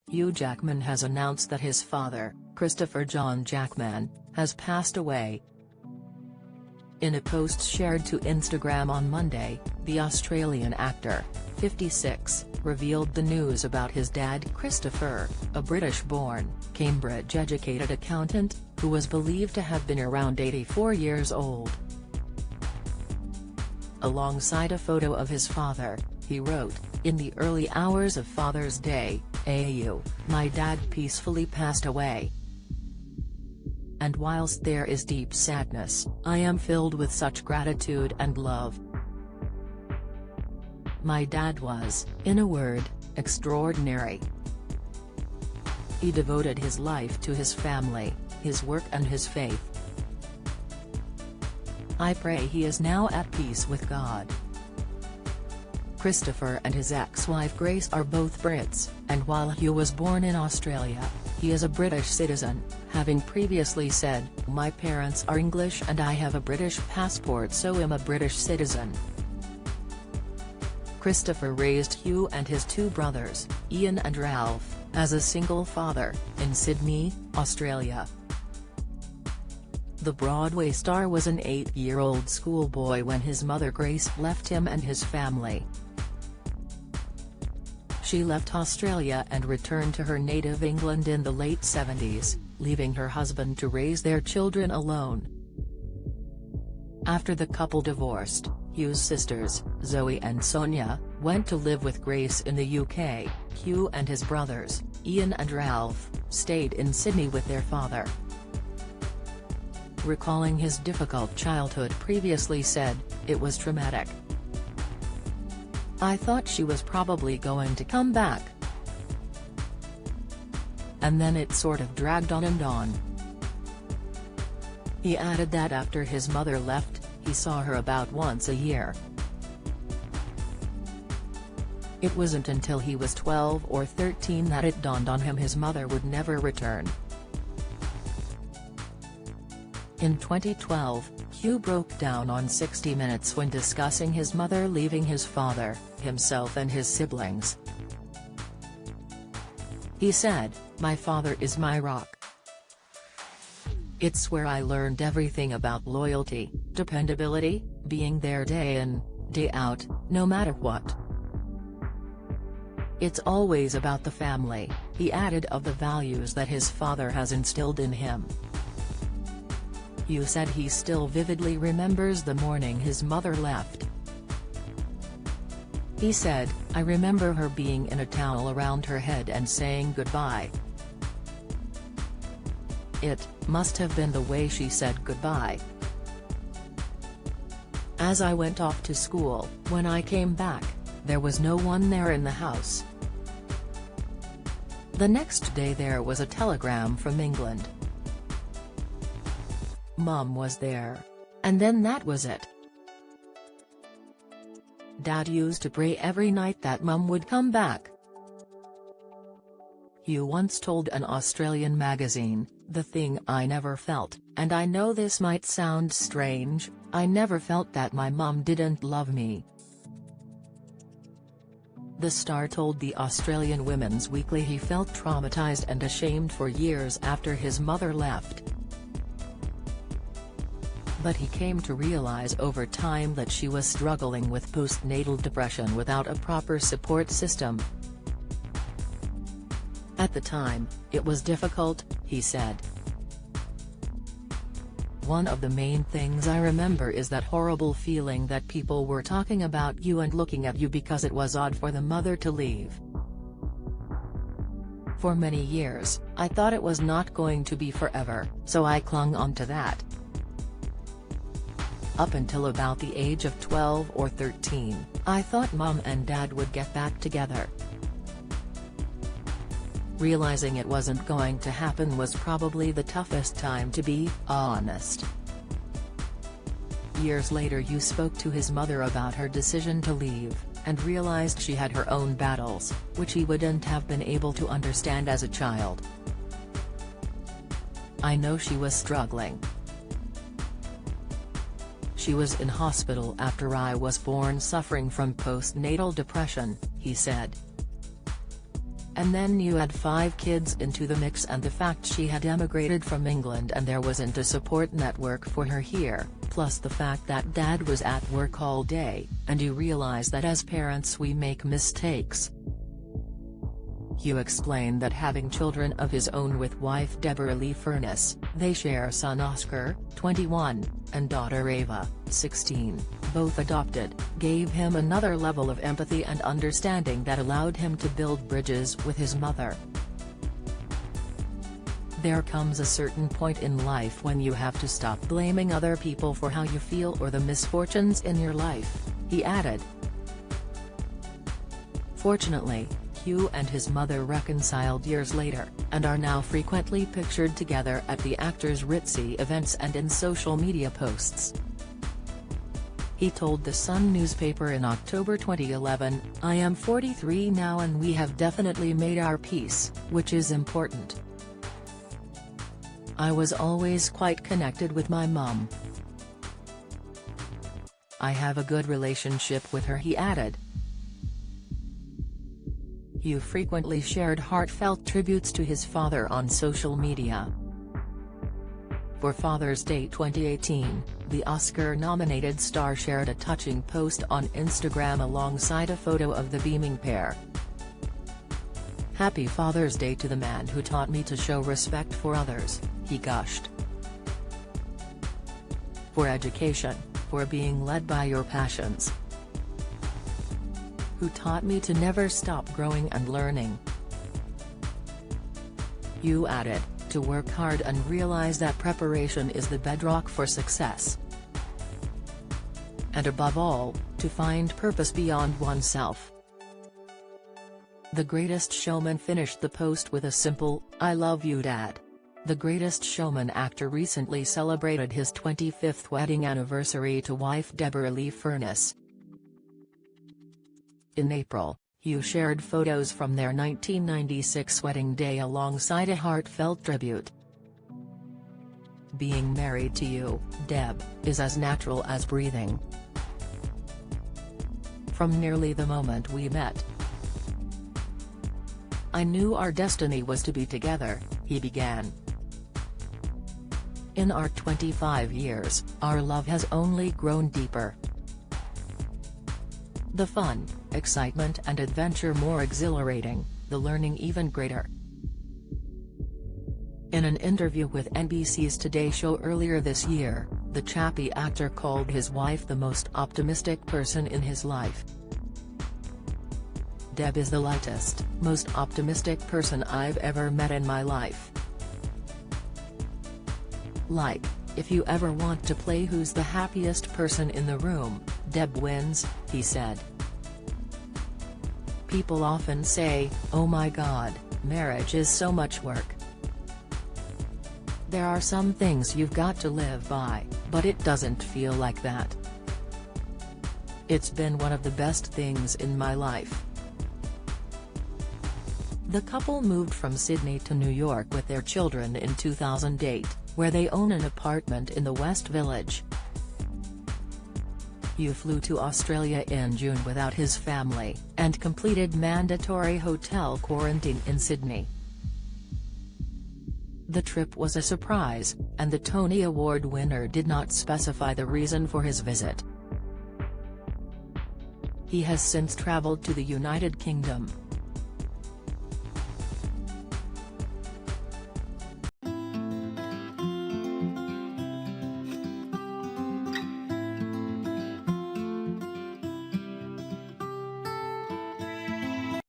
Hugh Jackman has announced that his father, Christopher John Jackman, has passed away. In a post shared to Instagram on Monday, the Australian actor, 56, revealed the news about his dad Christopher, a British-born, Cambridge-educated accountant, who was believed to have been around 84 years old. Alongside a photo of his father, he wrote, "In the early hours of Father's Day, AU, my dad peacefully passed away. And whilst there is deep sadness, I am filled with such gratitude and love. My dad was, in a word, extraordinary. He devoted his life to his family, his work and his faith. I pray he is now at peace with God." Christopher and his ex-wife Grace are both Brits, and while Hugh was born in Australia, he is a British citizen, having previously said, "My parents are English and I have a British passport, so I'm a British citizen." Christopher raised Hugh and his two brothers, Ian and Ralph, as a single father, in Sydney, Australia. The Broadway star was an 8-year-old schoolboy when his mother Grace left him and his family. She left Australia and returned to her native England in the late 70s, leaving her husband to raise their children alone. After the couple divorced, Hugh's sisters, Zoe and Sonia, went to live with Grace in the UK. Hugh and his brothers, Ian and Ralph, stayed in Sydney with their father. Recalling his difficult childhood, previously said, "It was traumatic. I thought she was probably going to come back. And then it sort of dragged on and on." He added that after his mother left, he saw her about once a year. It wasn't until he was 12 or 13 that it dawned on him his mother would never return. In 2012, Hugh broke down on 60 Minutes when discussing his mother leaving his father, himself and his siblings. He said, "My father is my rock. It's where I learned everything about loyalty, dependability, being there day in, day out, no matter what. It's always about the family," he added of the values that his father has instilled in him. Hugh said he still vividly remembers the morning his mother left. He said, "I remember her being in a towel around her head and saying goodbye. It must have been the way she said goodbye. As I went off to school, when I came back, there was no one there in the house. The next day there was a telegram from England. Mum was there. And then that was it. Dad used to pray every night that Mum would come back." Hugh once told an Australian magazine, "The thing I never felt, and I know this might sound strange, I never felt that my mum didn't love me." The star told the Australian Women's Weekly he felt traumatized and ashamed for years after his mother left. But he came to realize over time that she was struggling with postnatal depression without a proper support system. "At the time, it was difficult," he said. "One of the main things I remember is that horrible feeling that people were talking about you and looking at you because it was odd for the mother to leave. For many years, I thought it was not going to be forever, so I clung on to that. Up until about the age of 12 or 13, I thought Mum and Dad would get back together. Realizing it wasn't going to happen was probably the toughest time, to be honest." Years later Hugh spoke to his mother about her decision to leave, and realized she had her own battles, which he wouldn't have been able to understand as a child. "I know she was struggling. She was in hospital after I was born suffering from postnatal depression," he said. And then you add 5 kids into the mix and the fact she had emigrated from England and there wasn't a support network for her here, plus the fact that dad was at work all day, and you realize that as parents we make mistakes. Hugh explained that having children of his own with wife Deborah Lee Furness, they share son Oscar, 21, and daughter Ava, 16, both adopted, gave him another level of empathy and understanding that allowed him to build bridges with his mother. There comes a certain point in life when you have to stop blaming other people for how you feel or the misfortunes in your life, he added. Fortunately, Hugh and his mother reconciled years later, and are now frequently pictured together at the actor's ritzy events and in social media posts. He told The Sun newspaper in October 2011, "I am 43 now and we have definitely made our peace, which is important. I was always quite connected with my mum. I have a good relationship with her," he added. Hugh frequently shared heartfelt tributes to his father on social media. For Father's Day 2018, the Oscar-nominated star shared a touching post on Instagram alongside a photo of the beaming pair. "Happy Father's Day to the man who taught me to show respect for others," he gushed. "For education, for being led by your passions. Who taught me to never stop growing and learning." Hugh added, "To work hard and realize that preparation is the bedrock for success. And above all, to find purpose beyond oneself." The Greatest Showman finished the post with a simple, "I love you Dad." The Greatest Showman actor recently celebrated his 25th wedding anniversary to wife Deborah Lee Furness. In April, Hugh shared photos from their 1996 wedding day alongside a heartfelt tribute. "Being married to you, Deb, is as natural as breathing. From nearly the moment we met. I knew our destiny was to be together," he began. "In our 25 years, our love has only grown deeper. The fun, excitement and adventure more exhilarating, the learning even greater." In an interview with NBC's Today Show earlier this year, the Chappie actor called his wife the most optimistic person in his life. "Deb is the lightest, most optimistic person I've ever met in my life. Like, if you ever want to play who's the happiest person in the room, Deb wins," he said. "People often say, 'Oh my God, marriage is so much work.' There are some things you've got to live by, but it doesn't feel like that. It's been one of the best things in my life." The couple moved from Sydney to New York with their children in 2008, where they own an apartment in the West Village. Hugh flew to Australia in June without his family, and completed mandatory hotel quarantine in Sydney. The trip was a surprise, and the Tony Award winner did not specify the reason for his visit. He has since travelled to the United Kingdom,